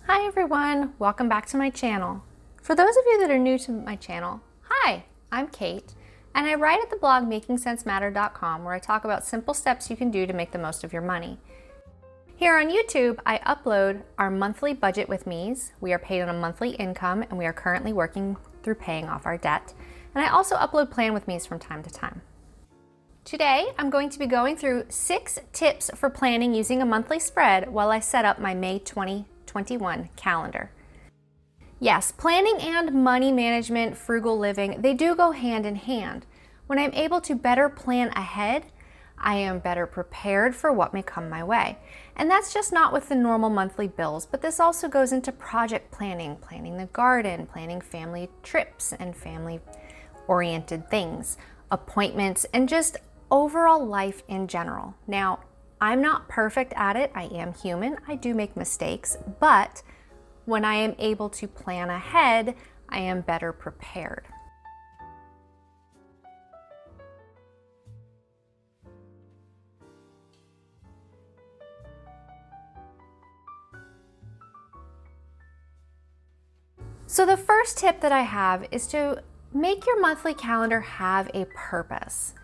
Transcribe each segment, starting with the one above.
Hi everyone, welcome back to my channel. For those of you that are new to my channel, hi, I'm Kate, and I write at the blog makingcensematter.com where I talk about simple steps you can do to make the most of your money. Here on YouTube, I upload our monthly budget with me's. We are paid on a monthly income and we are currently working through paying off our debt. And I also upload plan with me's from time to time. Today, I'm going to be going through 6 tips for planning using a monthly spread while I set up my May 2021 calendar. Yes, planning and money management, frugal living, they do go hand in hand. When I'm able to better plan ahead, I am better prepared for what may come my way. And that's just not with the normal monthly bills, but this also goes into project planning, planning the garden, planning family trips and family-oriented things, appointments, and just overall life in general. Now, I'm not perfect at it. I am human. I do make mistakes, but when I am able to plan ahead, I am better prepared. So the first tip that I have is to make your monthly calendar have a purpose.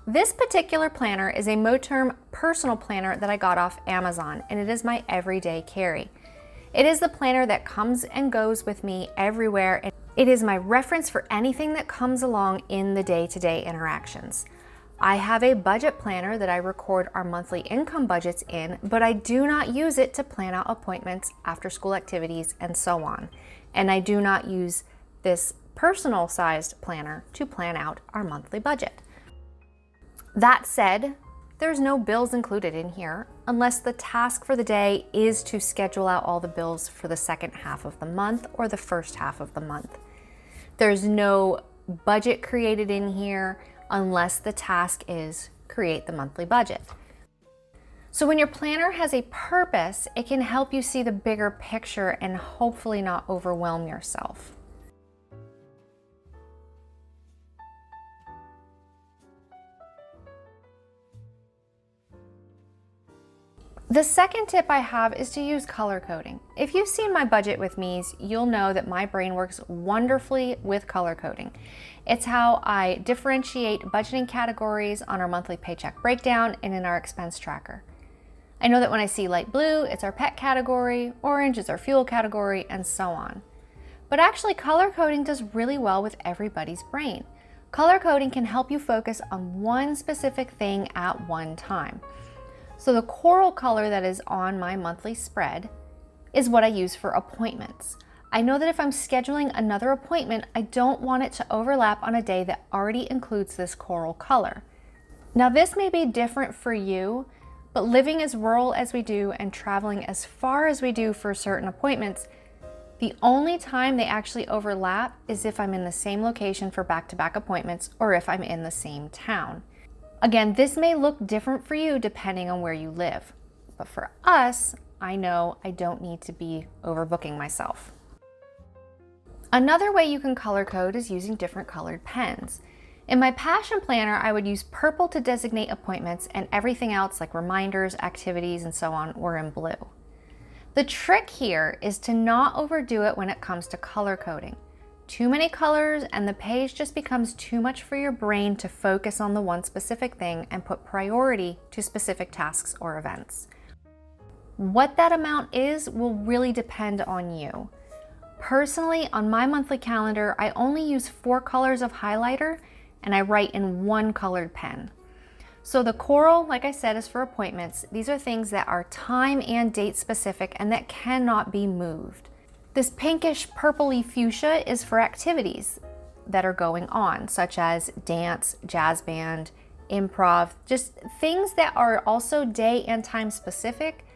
This particular planner is a Moterm personal planner that I got off Amazon, and it is my everyday carry. It is the planner that comes and goes with me everywhere, and it is my reference for anything that comes along in the day-to-day interactions. I have a budget planner that I record our monthly income budgets in, but I do not use it to plan out appointments, after-school activities, and so on. And I do not use this personal-sized planner to plan out our monthly budget. That said, there's no bills included in here unless the task for the day is to schedule out all the bills for the second half of the month or the first half of the month. There's no budget created in here unless the task is create the monthly budget. So when your planner has a purpose, it can help you see the bigger picture and hopefully not overwhelm yourself. The second tip I have is to use color coding. If you've seen my budget with me's, you'll know that my brain works wonderfully with color coding. It's how I differentiate budgeting categories on our monthly paycheck breakdown and in our expense tracker. I know that when I see light blue, it's our pet category, orange is our fuel category, and so on. But actually, color coding does really well with everybody's brain. Color coding can help you focus on one specific thing at one time. So the coral color that is on my monthly spread is what I use for appointments. I know that if I'm scheduling another appointment, I don't want it to overlap on a day that already includes this coral color. Now this may be different for you, but living as rural as we do and traveling as far as we do for certain appointments, the only time they actually overlap is if I'm in the same location for back-to-back appointments or if I'm in the same town. Again, this may look different for you depending on where you live, but for us, I know I don't need to be overbooking myself. Another way you can color code is using different colored pens. In my passion planner, I would use purple to designate appointments and everything else like reminders, activities, and so on were in blue. The trick here is to not overdo it when it comes to color coding. Too many colors and the page just becomes too much for your brain to focus on the one specific thing and put priority to specific tasks or events. What that amount is will really depend on you. Personally, on my monthly calendar, I only use 4 colors of highlighter and I write in 1 colored pen. So the coral, like I said, is for appointments. These are things that are time and date specific and that cannot be moved. This pinkish purpley fuchsia is for activities that are going on, such as dance, jazz band, improv, just things that are also day and time specific,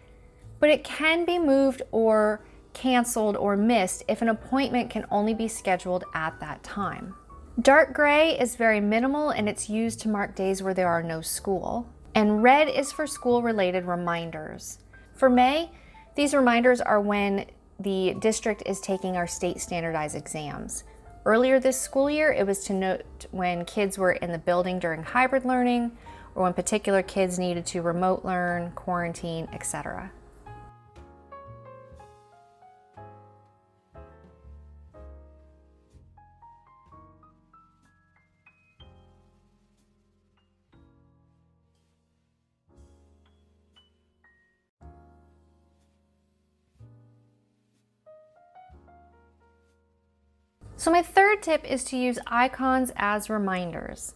but it can be moved or canceled or missed if an appointment can only be scheduled at that time. Dark gray is very minimal and it's used to mark days where there are no school. And red is for school-related reminders. For May, these reminders are when the district is taking our state standardized exams. Earlier this school year, it was to note when kids were in the building during hybrid learning or when particular kids needed to remote learn, quarantine, etc. So my third tip is to use icons as reminders.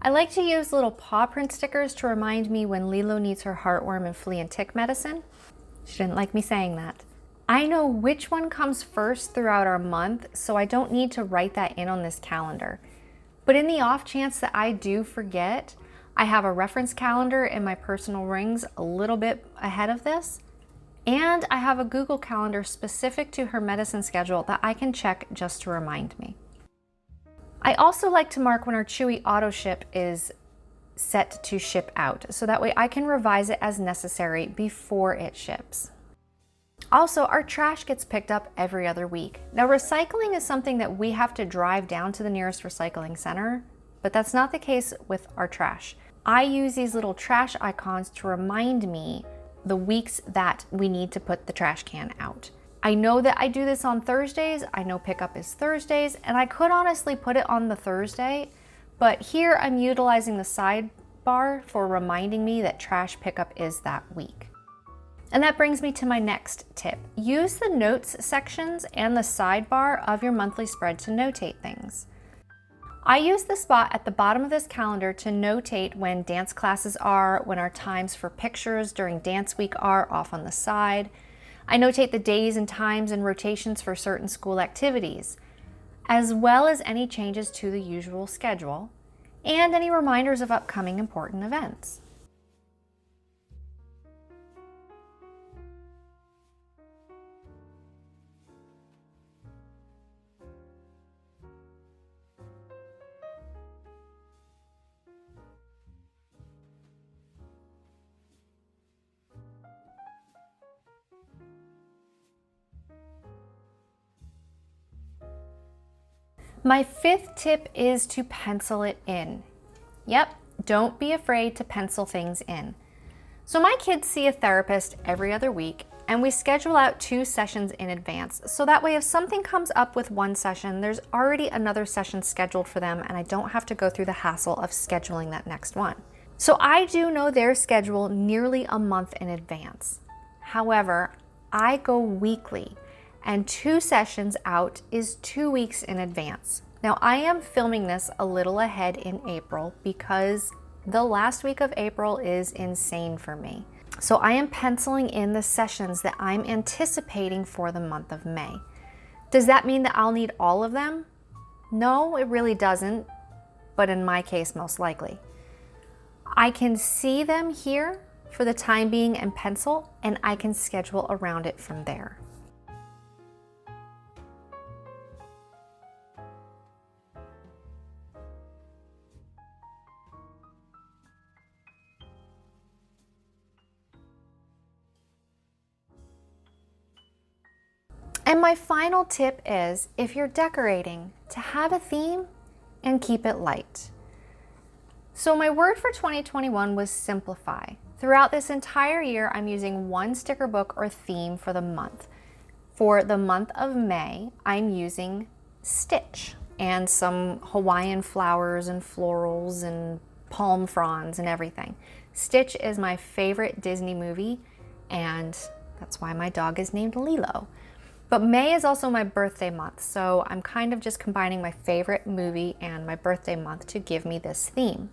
I like to use little paw print stickers to remind me when Lilo needs her heartworm and flea and tick medicine. She didn't like me saying that. I know which one comes first throughout our month, so I don't need to write that in on this calendar. But in the off chance that I do forget, I have a reference calendar in my personal rings a little bit ahead of this, and I have a Google Calendar specific to her medicine schedule that I can check just to remind me. I also like to mark when our Chewy auto ship is set to ship out, so that way I can revise it as necessary before it ships. Also, our trash gets picked up every other week. Now, recycling is something that we have to drive down to the nearest recycling center, but that's not the case with our trash. I use these little trash icons to remind me the weeks that we need to put the trash can out. I know that I do this on Thursdays. I know pickup is Thursdays, and I could honestly put it on the Thursday, but here I'm utilizing the sidebar for reminding me that trash pickup is that week. And that brings me to my next tip. Use the notes sections and the sidebar of your monthly spread to notate things. I use the spot at the bottom of this calendar to notate when dance classes are, when our times for pictures during dance week are off on the side. I notate the days and times and rotations for certain school activities, as well as any changes to the usual schedule, and any reminders of upcoming important events. My fifth tip is to pencil it in. Yep, don't be afraid to pencil things in. So my kids see a therapist every other week, and we schedule out 2 sessions in advance. So that way if something comes up with one session, there's already another session scheduled for them, and I don't have to go through the hassle of scheduling that next one. So I do know their schedule nearly a month in advance. However, I go weekly, and 2 sessions out is 2 weeks in advance. Now I am filming this a little ahead in April because the last week of April is insane for me. So I am penciling in the sessions that I'm anticipating for the month of May. Does that mean that I'll need all of them? No, it really doesn't, but in my case, most likely. I can see them here for the time being in pencil, and I can schedule around it from there. And my final tip is, if you're decorating, to have a theme and keep it light. So my word for 2021 was simplify. Throughout this entire year, I'm using one sticker book or theme for the month. For the month of May, I'm using Stitch and some Hawaiian flowers and florals and palm fronds and everything. Stitch is my favorite Disney movie, and that's why my dog is named Lilo. But May is also my birthday month, so I'm kind of just combining my favorite movie and my birthday month to give me this theme.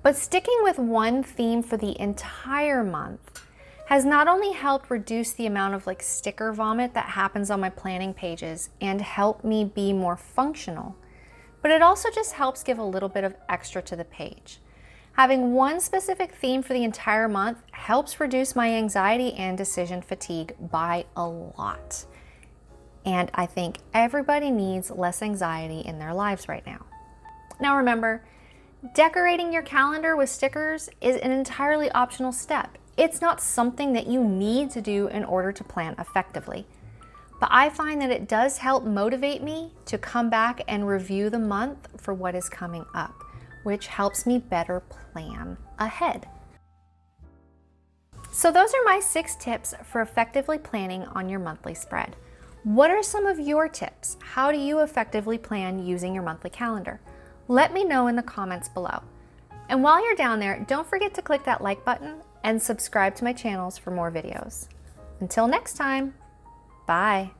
But sticking with one theme for the entire month has not only helped reduce the amount of sticker vomit that happens on my planning pages and help me be more functional, but it also just helps give a little bit of extra to the page. Having one specific theme for the entire month helps reduce my anxiety and decision fatigue by a lot. And I think everybody needs less anxiety in their lives right now. Now remember, decorating your calendar with stickers is an entirely optional step. It's not something that you need to do in order to plan effectively. But I find that it does help motivate me to come back and review the month for what is coming up, which helps me better plan ahead. So those are my 6 tips for effectively planning on your monthly spread. What are some of your tips? How do you effectively plan using your monthly calendar? Let me know in the comments below. And while you're down there, don't forget to click that like button and subscribe to my channels for more videos. Until next time, bye.